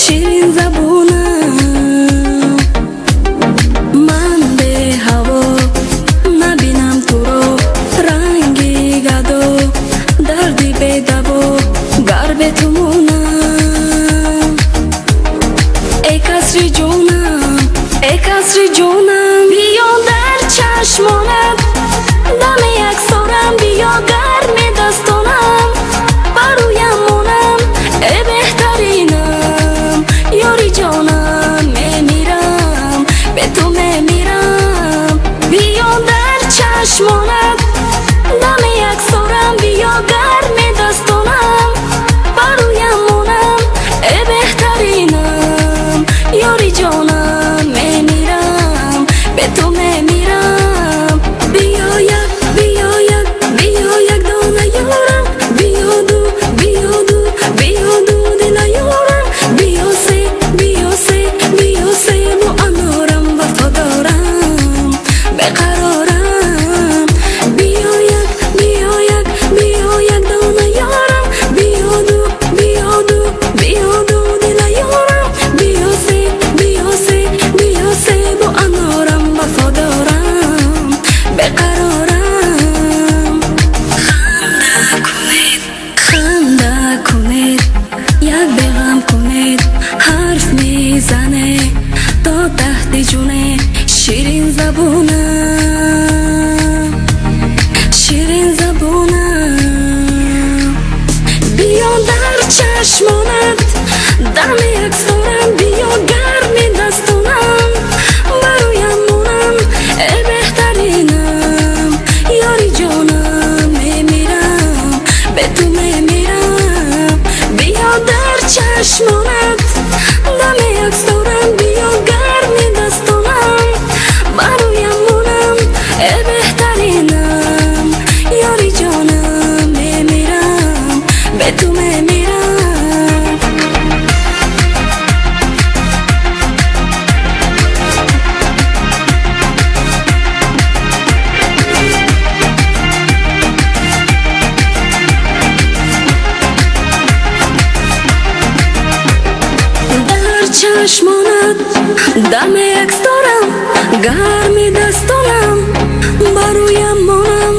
شیرین زبونم من به هوا نبینم تو رو رنگی گدو دردی به دوا گر به تو مونم ای کسری جونم ای کسری جونم بیا در چشمانت دم یک سارم بیا گرم دستانم برویم مونم ای بهترینم یاری جانم میمیرم به تو میمیرم بیا در چشمانت دم یک سارم بیا گرم دستانم برویم مونم ای بهترینم یاری جانم میمیرم به تو میمیرم بیا یک دانه یارم بیا دو دل یارم بیا سه بو انارم وفادارم بقرارم بیا یک دانه یارم بیا دو دل یارم بیا سه بو انارم وفادارم بقرارم خنده کنید یک بغم کنید حرف میزنه تا تحت جونه شیرین زبونم بیا در چشمانت دم یک سارم بیا گرم دستانم برویم مونم ای بهترینم یاری جانم میمیرم به تو میمیرم بیا در چشمانت دم یک سارم بیا گرم دستانم برویم مونم ای بهترینم یاری جانم میمیرم به تو میمیرم چشمانت دم یک دارم گرمی دستانم برویم مانم